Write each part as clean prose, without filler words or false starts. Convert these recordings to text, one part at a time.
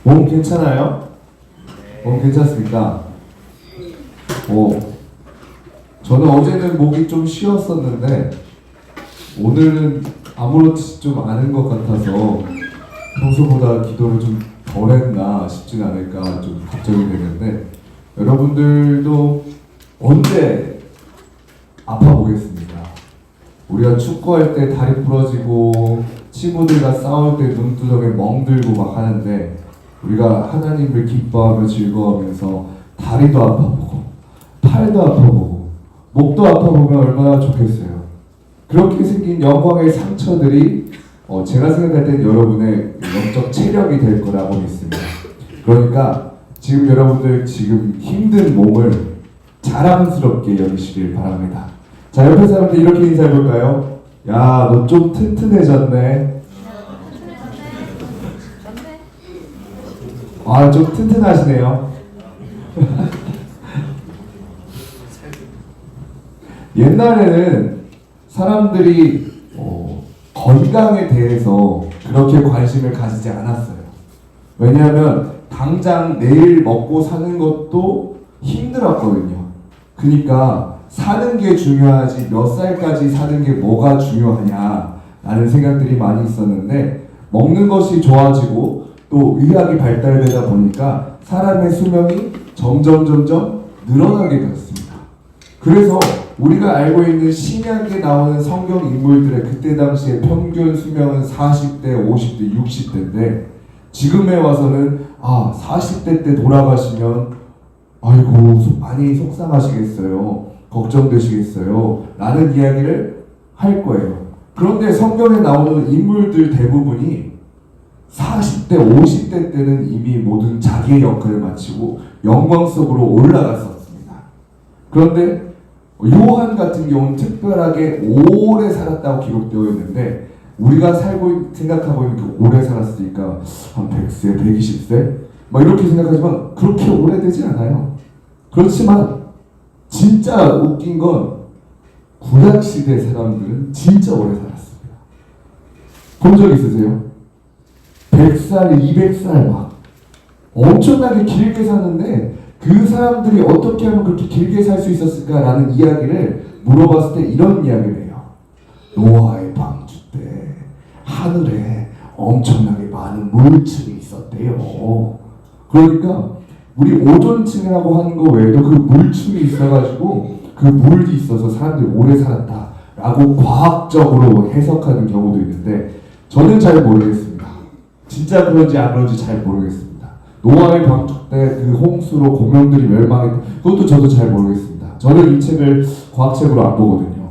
몸 괜찮아요? 몸 괜찮습니까? 저는 어제는 목이 좀 쉬었었는데 오늘은 아무렇지 좀 않은 것 같아서 평소보다 기도를 좀 덜 했나 싶진 않을까 좀 걱정이 되는데, 여러분들도 언제 아파보겠습니까? 우리가 축구할 때 다리 부러지고 친구들과 싸울 때 눈두덩에 멍들고 막 하는데, 우리가 하나님을 기뻐하며 즐거워하면서 다리도 아파보고 팔도 아파보고 목도 아파보면 얼마나 좋겠어요. 그렇게 생긴 영광의 상처들이 제가 생각할 땐 여러분의 영적 체력이 될 거라고 믿습니다. 그러니까 지금 여러분들 지금 힘든 몸을 자랑스럽게 여기시길 바랍니다. 자, 옆에 사람들 이렇게 인사해볼까요? 야, 너 좀 튼튼해졌네. 아, 좀 튼튼하시네요. 옛날에는 사람들이 건강에 대해서 그렇게 관심을 가지지 않았어요. 왜냐하면 당장 내일 먹고 사는 것도 힘들었거든요. 그러니까 사는 게 중요하지 몇 살까지 사는 게 뭐가 중요하냐 라는 생각들이 많이 있었는데, 먹는 것이 좋아지고 또 의학이 발달되다 보니까 사람의 수명이 점점 늘어나게 되었습니다. 그래서 우리가 알고 있는 신약에 나오는 성경 인물들의 그때 당시의 평균 수명은 40대, 50대, 60대인데 지금에 와서는 40대 때 돌아가시면 아이고 많이 속상하시겠어요, 걱정되시겠어요 라는 이야기를 할 거예요. 그런데 성경에 나오는 인물들 대부분이 40대, 50대 때는 이미 모든 자기의 역할을 마치고 영광 속으로 올라갔었습니다. 그런데 요한 같은 경우는 특별하게 오래 살았다고 기록되어 있는데, 우리가 생각하고 있는 그 오래 살았으니까 한 100세, 120세 막 이렇게 생각하지만 그렇게 오래되지 않아요. 그렇지만 진짜 웃긴 건 구약시대 사람들은 진짜 오래 살았습니다. 본 적 있으세요? 100살, 200살 막 엄청나게 길게 사는데 그 사람들이 어떻게 하면 그렇게 길게 살 수 있었을까라는 이야기를 물어봤을 때 이런 이야기를 해요. 노아의 방주 때 하늘에 엄청나게 많은 물층이 있었대요. 그러니까 우리 오존층이라고 하는 거 외에도 그 물층이 있어가지고 그 물이 있어서 사람들이 오래 살았다라고 과학적으로 해석하는 경우도 있는데, 저는 잘 모르겠습니다. 진짜 그런지 안 그런지 잘 모르겠습니다. 노아의 방주 때 그 홍수로 공룡들이 멸망했던 그것도 저도 잘 모르겠습니다. 저는 이 책을 과학책으로 안 보거든요.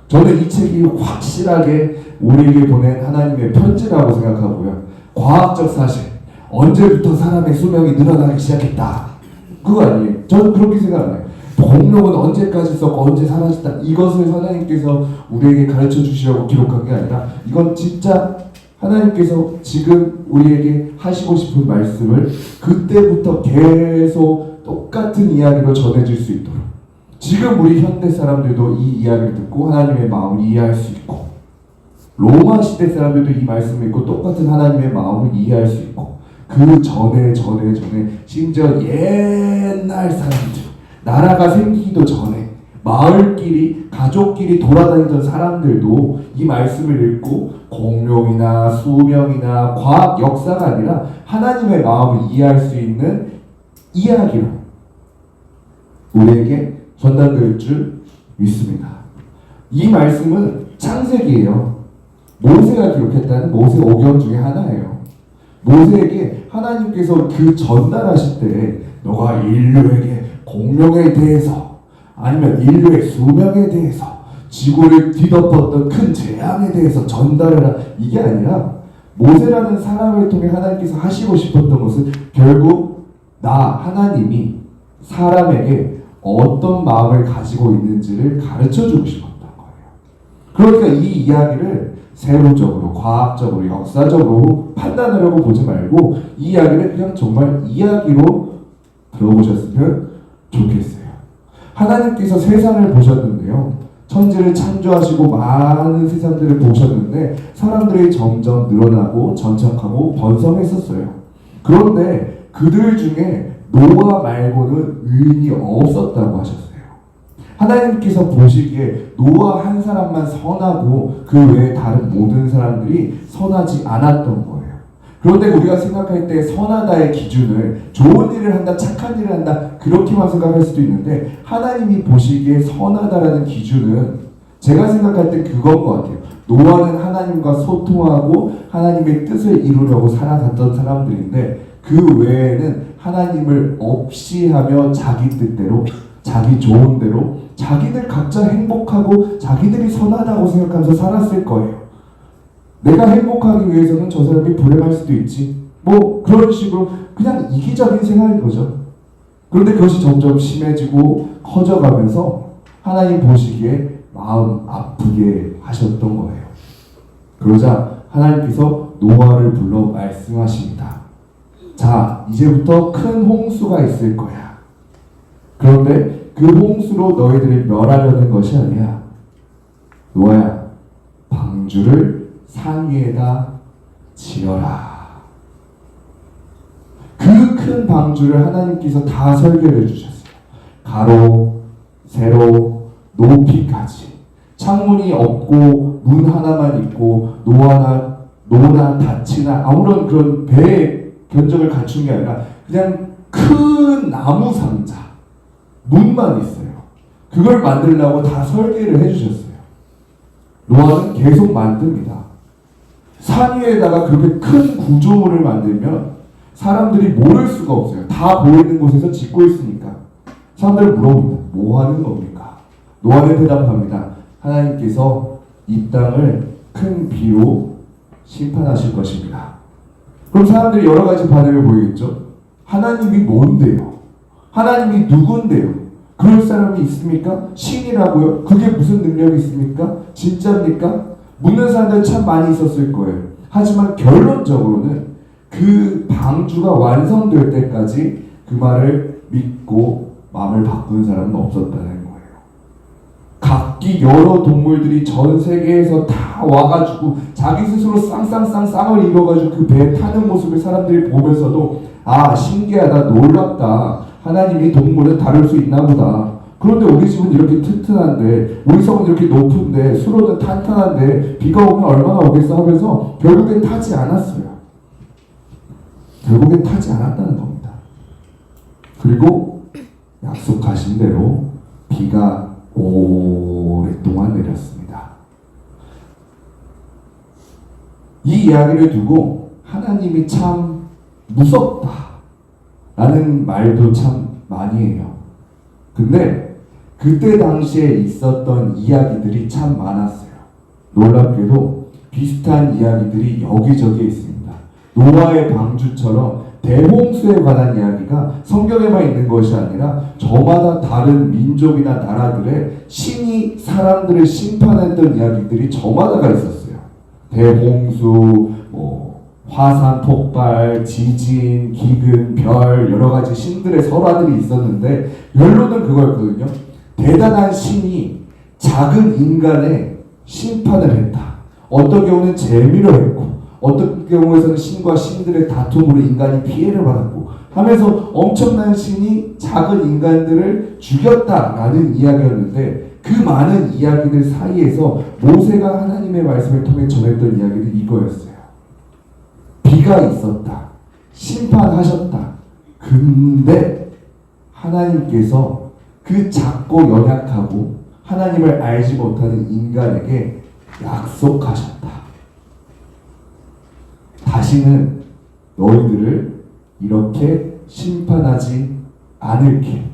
저는 이 책이 확실하게 우리에게 보낸 하나님의 편지라고 생각하고요. 과학적 사실, 언제부터 사람의 수명이 늘어나기 시작했다, 그거 아니에요. 저는 그렇게 생각 안 해요. 공룡은 언제까지 있었고 언제 사라졌다, 이것을 하나님께서 우리에게 가르쳐 주시려고 기록한 게 아니라 이건 진짜 하나님께서 지금 우리에게 하시고 싶은 말씀을 그때부터 계속 똑같은 이야기로 전해질 수 있도록, 지금 우리 현대 사람들도 이 이야기를 듣고 하나님의 마음을 이해할 수 있고, 로마 시대 사람들도 이 말씀을 읽고 똑같은 하나님의 마음을 이해할 수 있고, 그 전에 심지어 옛날 사람들, 나라가 생기기도 전에 마을끼리 가족끼리 돌아다니던 사람들도 이 말씀을 읽고 공룡이나 수명이나 과학 역사가 아니라 하나님의 마음을 이해할 수 있는 이야기로 우리에게 전달될 줄 믿습니다. 이 말씀은 창세기예요. 모세가 기록했다는 모세 오경 중에 하나예요. 모세에게 하나님께서 그 전달하실 때 너가 인류에게 공룡에 대해서 아니면 인류의 수명에 대해서 지구를 뒤덮었던 큰 재앙에 대해서 전달해라, 이게 아니라 모세라는 사람을 통해 하나님께서 하시고 싶었던 것은 결국 나 하나님이 사람에게 어떤 마음을 가지고 있는지를 가르쳐주고 싶었던 거예요. 그러니까 이 이야기를 세부적으로, 과학적으로, 역사적으로 판단하려고 보지 말고 이 이야기를 그냥 정말 이야기로 들어보셨으면 좋겠어요. 하나님께서 세상을 보셨는데요, 천지를 창조하시고 많은 세상들을 보셨는데 사람들이 점점 늘어나고 전착하고 번성했었어요. 그런데 그들 중에 노아 말고는 의인이 없었다고 하셨어요. 하나님께서 보시기에 노아 한 사람만 선하고 그 외에 다른 모든 사람들이 선하지 않았던 거예요. 그런데 우리가 생각할 때 선하다의 기준을 좋은 일을 한다, 착한 일을 한다 그렇게만 생각할 수도 있는데 하나님이 보시기에 선하다라는 기준은 제가 생각할 때 그건 것 같아요. 노아는 하나님과 소통하고 하나님의 뜻을 이루려고 살아갔던 사람들인데 그 외에는 하나님을 없이 하며 자기 뜻대로 자기 좋은 대로 자기들 각자 행복하고 자기들이 선하다고 생각하면서 살았을 거예요. 내가 행복하기 위해서는 저 사람이 불행할 수도 있지. 뭐 그런 식으로 그냥 이기적인 생활인 거죠. 그런데 그것이 점점 심해지고 커져가면서 하나님 보시기에 마음 아프게 하셨던 거예요. 그러자 하나님께서 노아를 불러 말씀하십니다. 자, 이제부터 큰 홍수가 있을 거야. 그런데 그 홍수로 너희들을 멸하려는 것이 아니야. 노아야, 방주를 산 위에다 지어라. 그 큰 방주를 하나님께서 다 설계를 해주셨어요. 가로, 세로, 높이까지. 창문이 없고 문 하나만 있고 노나 닻이나 아무런 그런 배의 견적을 갖춘 게 아니라 그냥 큰 나무 상자 문만 있어요. 그걸 만들려고 다 설계를 해주셨어요. 노아는 계속 만듭니다. 산 위에다가 그렇게 큰 구조물을 만들면 사람들이 모를 수가 없어요. 다 보이는 곳에서 짓고 있으니까. 사람들 물어봅니다. 뭐 하는 겁니까? 노아는 대답합니다. 하나님께서 이 땅을 큰 비로 심판하실 것입니다. 그럼 사람들이 여러 가지 반응을 보이겠죠? 하나님이 뭔데요? 하나님이 누군데요? 그럴 사람이 있습니까? 신이라고요? 그게 무슨 능력이 있습니까? 진짜입니까? 묻는 사람들은 참 많이 있었을 거예요. 하지만 결론적으로는 그 방주가 완성될 때까지 그 말을 믿고 마음을 바꾸는 사람은 없었다는 거예요. 각기 여러 동물들이 전 세계에서 다 와가지고 자기 스스로 쌍을 이뤄가지고 그 배에 타는 모습을 사람들이 보면서도 아, 신기하다, 놀랍다. 하나님이 동물은 다룰 수 있나 보다. 그런데 우리 집은 이렇게 튼튼한데, 우리 성은 이렇게 높은데, 수로는 탄탄한데, 비가 오면 얼마나 오겠어 하면서 결국엔 타지 않았어요. 결국엔 타지 않았다는 겁니다. 그리고 약속하신 대로 비가 오랫동안 내렸습니다. 이 이야기를 두고 하나님이 참 무섭다 라는 말도 참 많이 해요. 근데 그때 당시에 있었던 이야기들이 참 많았어요. 놀랍게도 비슷한 이야기들이 여기저기 있습니다. 노아의 방주처럼 대홍수에 관한 이야기가 성경에만 있는 것이 아니라 저마다 다른 민족이나 나라들의 신이 사람들을 심판했던 이야기들이 저마다가 있었어요. 대홍수, 화산 폭발, 지진, 기근, 별 여러 가지 신들의 설화들이 있었는데 결론은 그거였거든요. 대단한 신이 작은 인간의 심판을 했다. 어떤 경우는 재미로 했고 어떤 경우에서는 신과 신들의 다툼으로 인간이 피해를 받았고 하면서 엄청난 신이 작은 인간들을 죽였다라는 이야기였는데 그 많은 이야기들 사이에서 모세가 하나님의 말씀을 통해 전했던 이야기는 이거였어요. 비가 있었다. 심판하셨다. 근데 하나님께서 그 작고 연약하고 하나님을 알지 못하는 인간에게 약속하셨다. 다시는 너희들을 이렇게 심판하지 않을게.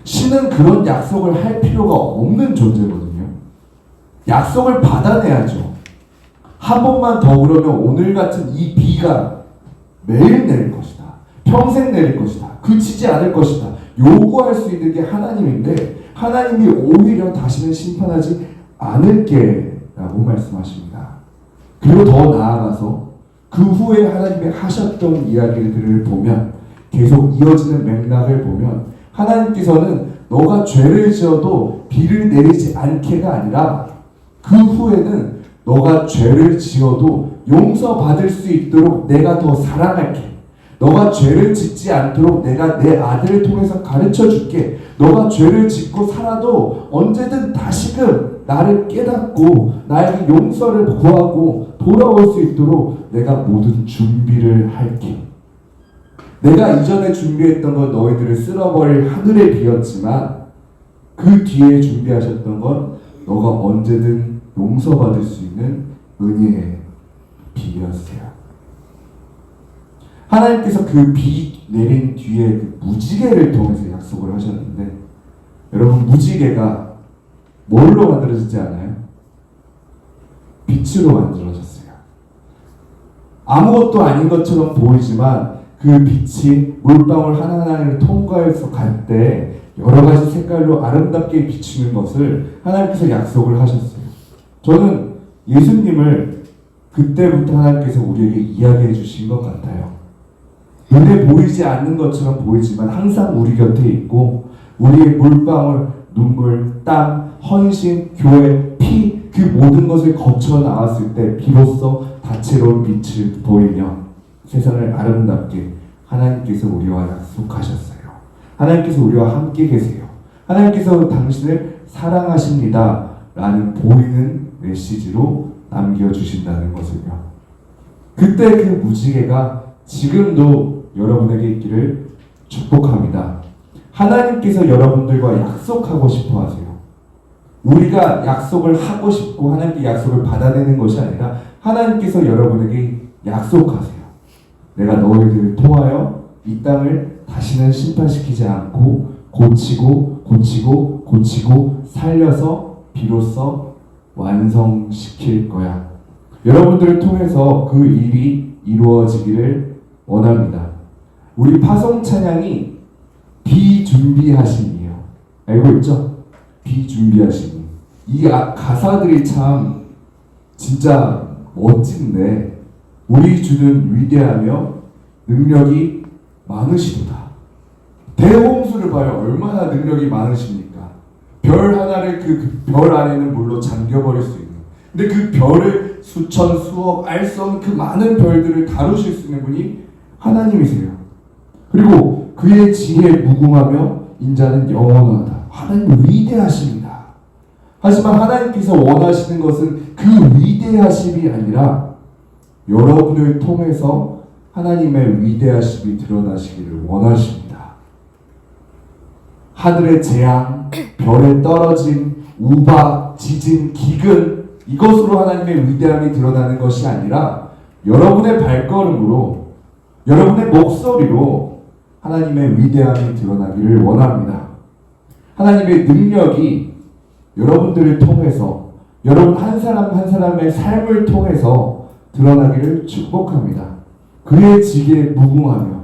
신은 그런 약속을 할 필요가 없는 존재거든요. 약속을 받아내야죠. 한 번만 더 그러면 오늘 같은 이 비가 매일 내릴 것이다. 평생 내릴 것이다. 그치지 않을 것이다. 요구할 수 있는 게 하나님인데 하나님이 오히려 다시는 심판하지 않을게 라고 말씀하십니다. 그리고 더 나아가서 그 후에 하나님이 하셨던 이야기들을 보면 계속 이어지는 맥락을 보면 하나님께서는 너가 죄를 지어도 비를 내리지 않게가 아니라 그 후에는 너가 죄를 지어도 용서받을 수 있도록 내가 더 사랑할게. 너가 죄를 짓지 않도록 내가 내 아들을 통해서 가르쳐 줄게. 너가 죄를 짓고 살아도 언제든 다시금 나를 깨닫고 나에게 용서를 구하고 돌아올 수 있도록 내가 모든 준비를 할게. 내가 이전에 준비했던 건 너희들을 쓸어버릴 하늘의 비였지만 그 뒤에 준비하셨던 건 너가 언제든 용서받을 수 있는 은혜의 비였어요. 하나님께서 그 비 내린 뒤에 그 무지개를 통해서 약속을 하셨는데, 여러분, 무지개가 뭘로 만들어지지 않아요? 빛으로 만들어졌어요. 아무것도 아닌 것처럼 보이지만 그 빛이 물방울 하나하나를 통과해서 갈 때 여러 가지 색깔로 아름답게 비추는 것을 하나님께서 약속을 하셨어요. 저는 예수님을 그때부터 하나님께서 우리에게 이야기해 주신 것 같아요. 눈에 보이지 않는 것처럼 보이지만 항상 우리 곁에 있고 우리의 물방울, 눈물, 땀, 헌신, 교회, 피, 그 모든 것을 거쳐 나왔을 때 비로소 다채로운 빛을 보이며 세상을 아름답게 하나님께서 우리와 약속하셨어요. 하나님께서 우리와 함께 계세요. 하나님께서 당신을 사랑하십니다 라는 보이는 메시지로 남겨주신다는 것을요. 그때 그 무지개가 지금도 여러분에게 있기를 축복합니다. 하나님께서 여러분들과 약속하고 싶어 하세요. 우리가 약속을 하고 싶고 하나님께 약속을 받아내는 것이 아니라 하나님께서 여러분에게 약속하세요. 내가 너희들을 통하여 이 땅을 다시는 심판시키지 않고 고치고 살려서 비로소 완성시킬 거야. 여러분들을 통해서 그 일이 이루어지기를 원합니다. 우리 파송 찬양이 비준비하심이에요. 알고 있죠? 비준비하심. 이 가사들이 참 진짜 멋진데, 우리 주는 위대하며 능력이 많으시도다. 대홍수를 봐요. 얼마나 능력이 많으십니까? 별 하나를 그 별 안에는 물로 잠겨버릴 수 있는, 근데 그 별을 수천 수억 알 수 없는 그 많은 별들을 다루실 수 있는 분이 하나님이세요. 그리고 그의 지혜에 무궁하며 인자는 영원하다. 하나님 위대하십니다. 하지만 하나님께서 원하시는 것은 그 위대하심이 아니라 여러분을 통해서 하나님의 위대하심이 드러나시기를 원하십니다. 하늘의 재앙, 별의 떨어짐, 우박, 지진, 기근, 이것으로 하나님의 위대함이 드러나는 것이 아니라 여러분의 발걸음으로, 여러분의 목소리로 하나님의 위대함이 드러나기를 원합니다. 하나님의 능력이 여러분들을 통해서, 여러분 한 사람 한 사람의 삶을 통해서 드러나기를 축복합니다. 그의 지혜에 무궁하며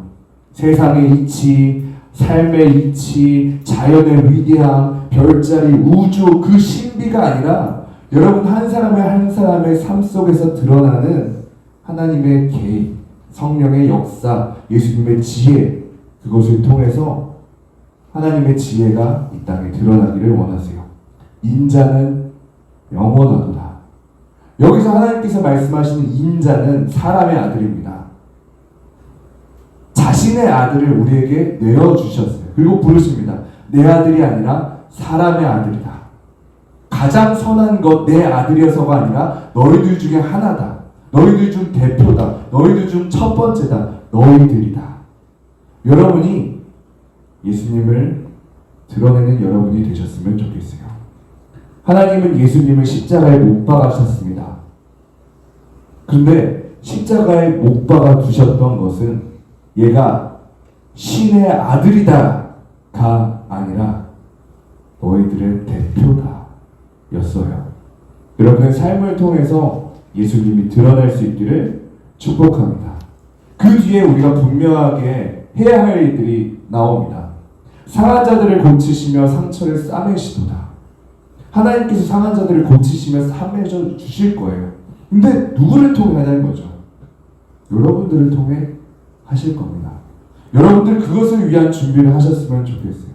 세상의 이치, 삶의 이치, 자연의 위대함, 별자리, 우주, 그 신비가 아니라 여러분 한 사람의 삶 속에서 드러나는 하나님의 개입, 성령의 역사, 예수님의 지혜, 그것을 통해서 하나님의 지혜가 이 땅에 드러나기를 원하세요. 인자는 영원하도다. 여기서 하나님께서 말씀하시는 인자는 사람의 아들입니다. 자신의 아들을 우리에게 내어주셨어요. 그리고 부르십니다. 내 아들이 아니라 사람의 아들이다. 가장 선한 것 내 아들이어서가 아니라 너희들 중에 하나다. 너희들 중 대표다. 너희들 중 첫 번째다. 너희들이다. 여러분이 예수님을 드러내는 여러분이 되셨으면 좋겠어요. 하나님은 예수님을 십자가에 못 박으셨습니다. 그런데 십자가에 못 박아 두셨던 것은 얘가 신의 아들이다가 아니라 너희들의 대표다 였어요. 여러분의 삶을 통해서 예수님이 드러날 수 있기를 축복합니다. 그 뒤에 우리가 분명하게 해야 할 일들이 나옵니다. 상한 자들을 고치시며 상처를 싸매시도다. 하나님께서 상한 자들을 고치시며 싸매져 주실 거예요. 근데 누구를 통해 하냐는 거죠. 여러분들을 통해 하실 겁니다. 여러분들 그것을 위한 준비를 하셨으면 좋겠어요.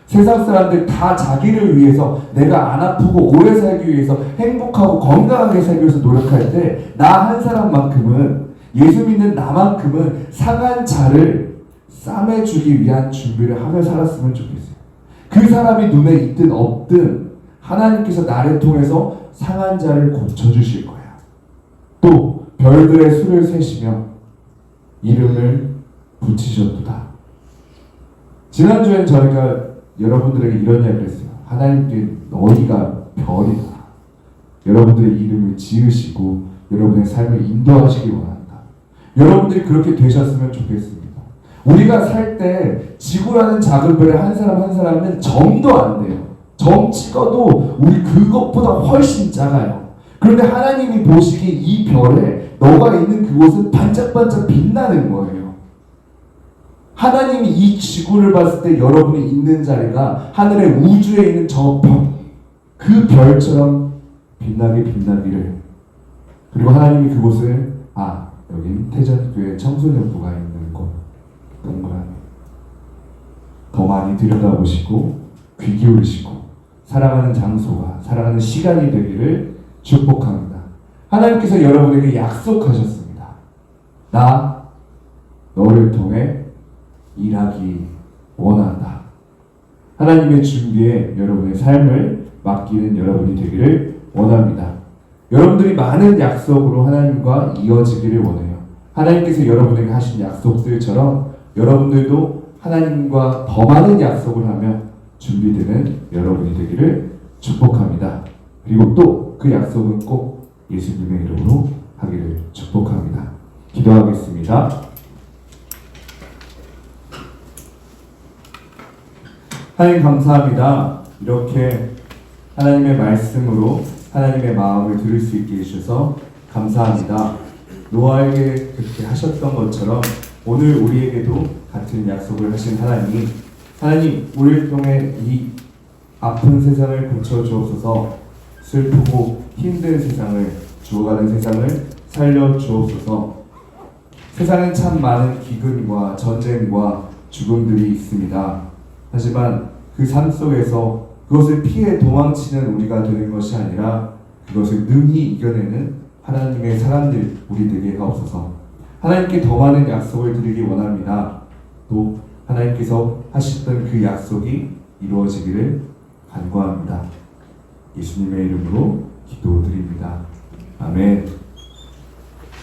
세상 사람들 다 자기를 위해서, 내가 안 아프고 오래 살기 위해서, 행복하고 건강하게 살기 위해서 노력할 때 나 한 사람만큼은, 예수 믿는 나만큼은 상한 자를 싸매주기 위한 준비를 하며 살았으면 좋겠어요. 그 사람이 눈에 있든 없든 하나님께서 나를 통해서 상한 자를 고쳐주실 거야. 또 별들의 수를 세시며 이름을 붙이셨도다. 지난주엔 저희가 여러분들에게 이런 이야기를 했어요. 하나님께 너희가 별이다. 여러분들의 이름을 지으시고 여러분의 삶을 인도하시기 원한다. 여러분들이 그렇게 되셨으면 좋겠습니다. 우리가 살 때 지구라는 작은 별의 한 사람 한 사람은 점도 안 돼요. 점 찍어도 우리 그것보다 훨씬 작아요. 그런데 하나님이 보시기에 이 별에 너가 있는 그곳은 반짝반짝 빛나는 거예요. 하나님이 이 지구를 봤을 때 여러분이 있는 자리가 하늘의 우주에 있는 그 별처럼 빛나기를, 그리고 하나님이 그곳을 여긴 태전교회 청소년부가 있는 곳, 동그라미, 더 많이 들여다보시고 귀 기울이시고 사랑하는 장소가, 사랑하는 시간이 되기를 축복합니다. 하나님께서 여러분에게 약속하셨습니다. 나 너를 통해 일하기 원한다. 하나님의 준비에 여러분의 삶을 맡기는 여러분이 되기를 원합니다. 여러분들이 많은 약속으로 하나님과 이어지기를 원해요. 하나님께서 여러분에게 하신 약속들처럼 여러분들도 하나님과 더 많은 약속을 하며 준비되는 여러분이 되기를 축복합니다. 그리고 또 그 약속은 꼭 예수님의 이름으로 하기를 축복합니다. 기도하겠습니다. 하나님 감사합니다. 이렇게 하나님의 말씀으로 하나님의 마음을 들을 수 있게 해주셔서 감사합니다. 노아에게 그렇게 하셨던 것처럼 오늘 우리에게도 같은 약속을 하신 하나님, 우리를 통해 이 아픈 세상을 고쳐주옵소서. 슬프고 힘든 세상을, 죽어가는 세상을 살려주옵소서. 세상엔 참 많은 기근과 전쟁과 죽음들이 있습니다. 하지만 그 삶 속에서 그것을 피해 도망치는 우리가 되는 것이 아니라 그것을 능히 이겨내는 하나님의 사람들 우리 되게 하옵소서. 하나님께 더 많은 약속을 드리기 원합니다. 또 하나님께서 하셨던 그 약속이 이루어지기를 간구합니다. 예수님의 이름으로 기도드립니다. 아멘.